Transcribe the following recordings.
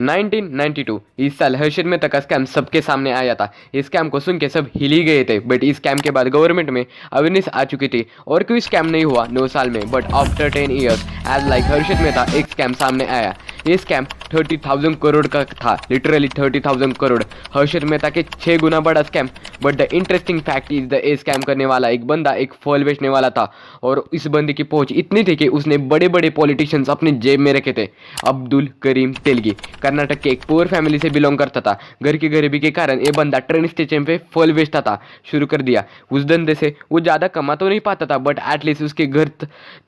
1992 इस साल हर्षद मेहता का स्कैम सबके सामने आया था। इस स्कैम को सुन के सब हिल ही गए थे, बट इस स्कैम के बाद गवर्नमेंट में अवेयरनेस आ चुकी थी और कोई स्कैम नहीं हुआ 9 साल में। But after 10 years as like Harshad Mehta एक स्कैम सामने आया। ये स्कैम 30,000 करोड़ का था, लिटरली 30,000 करोड़। हर्षद मेहता के 6 गुना बड़ा scam. But the interesting fact is the scam करने वाला एक बंदा एक फल बेचने वाला था और इस बंदे की पहुंच इतनी थी कि उसने बड़े बड़े पॉलिटिशियंस अपनी जेब में रखे थे। अब्दुल करीम तेलगी कर्नाटक के एक पुअर फैमिली से बिलोंग करता था। घर की गरीबी के कारण ये बंदा ट्रेन स्टेशन पे फल बेचता था, शुरू कर दिया। उस धंधे से वो ज़्यादा कमा तो नहीं पाता था, बट एटलीस्ट उसके घर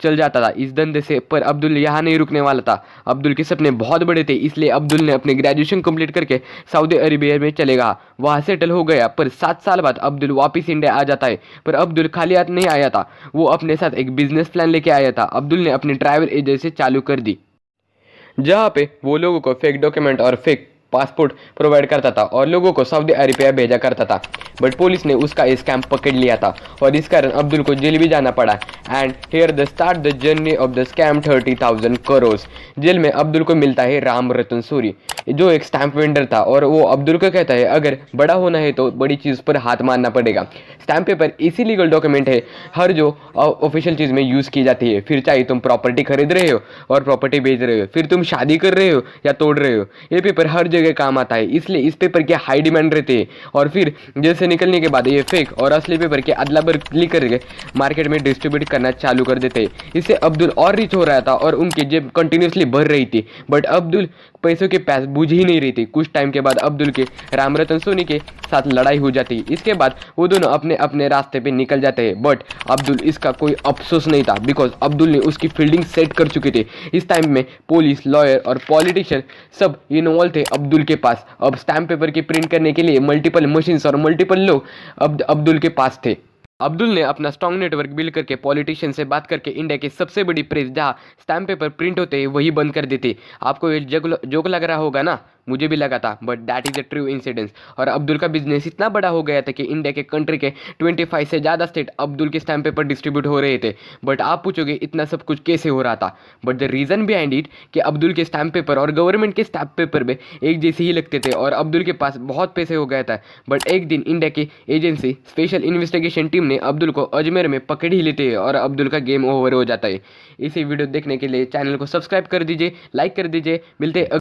चल जाता था इस धंधे से। पर अब्दुल यहाँ नहीं रुकने वाला था। अब्दुल के सपने बहुत बड़े थे, इसलिए अब्दुल ने अपने ग्रेजुएशन कंप्लीट करके सऊदी अरेबिया में चले गया, वहाँ सेटल हो गया। पर 7 साल बाद अब्दुल वापस इंडिया आ जाता है। पर अब्दुल खाली हाथ नहीं आया था, वो अपने साथ एक बिजनेस प्लान लेके आया था। अब्दुल ने अपनी ट्रैवल एजेंसी चालू कर दी, जहाँ पे वो लोगों को फेक डॉक्यूमेंट और फेक पासपोर्ट प्रोवाइड करता था और लोगों को सऊदी अरेबिया भेजा करता था। बट पुलिस ने उसका स्कैम पकड़ लिया था और इस कारण अब्दुल को जेल भी जाना पड़ा। And here the start the journey of the scam 30,000 crore. जेल में अब्दुल को मिलता है राम रतन सूरी, जो एक स्टैंप वेंडर था, और वो अब्दुल को कहता है अगर बड़ा होना है तो बड़ी चीज़ पर हाथ मारना पड़ेगा। स्टैंप पेपर इसी लीगल डॉक्यूमेंट है हर जो ऑफिशियल चीज़ में यूज़ की जाती है। फिर चाहे तुम प्रॉपर्टी खरीद रहे हो और प्रॉपर्टी बेच रहे हो, फिर तुम शादी कर रहे हो या तोड़ रहे हो, ये पेपर हर जगह काम आता है। इसलिए इस पेपर की हाई डिमांड रहती है। और फिर जेल से निकलने के बाद ये फेक और असली पेपर के अदला बदली करके मार्केट में डिस्ट्रीब्यूट करना चालू कर देते हैं। इससे अब्दुल और रिच हो रहा था और उनकी जेब कंटिन्यूसली भर रही थी। बट अब्दुल पैसों के प्यास बुझ ही नहीं रही थी। कुछ टाइम के बाद अब्दुल के रामरतन सोनी के साथ लड़ाई हो जाती। इसके बाद वो दोनों अपने अपने रास्ते पे निकल जाते हैं। बट अब्दुल इसका कोई अफसोस नहीं था, बिकॉज अब्दुल ने उसकी फील्डिंग सेट कर चुके थे। इस टाइम में पुलिस, लॉयर और पॉलिटिशियन सब इन्वॉल्व थे अब्दुल के पास। अब स्टैम्प पेपर की प्रिंट करने के लिए मल्टीपल मशीन्स और मल्टीपल लोग अब्दुल के पास थे। अब्दुल ने अपना स्ट्रॉन्ग नेटवर्क बिल्ड करके पॉलिटिशियन से बात करके इंडिया की सबसे बड़ी प्रेस जहाँ स्टैम्प पेपर प्रिंट होते हैं वही बंद कर देते। आपको ये जोक लग रहा होगा ना, मुझे भी लगा था, but that is a true incidence. और अब्दुल का बिजनेस इतना बड़ा हो गया था कि इंडिया के कंट्री के 25 से ज़्यादा स्टेट अब्दुल के स्टैम्प पेपर डिस्ट्रीब्यूट हो रहे थे। बट आप पूछोगे इतना सब कुछ कैसे हो रहा था, but the reason behind it कि अब्दुल के स्टैम्प पेपर और गवर्नमेंट के स्टैम्प पेपर में एक जैसे ही लगते थे और अब्दुल के पास बहुत पैसे हो गया था। बट एक दिन इंडिया की एजेंसी स्पेशल इन्वेस्टिगेशन टीम ने अब्दुल को अजमेर में पकड़ ही लेते हैं और अब्दुल का गेम ओवर हो जाता है। इसी वीडियो देखने के लिए चैनल को सब्सक्राइब कर दीजिए, लाइक कर दीजिए। मिलते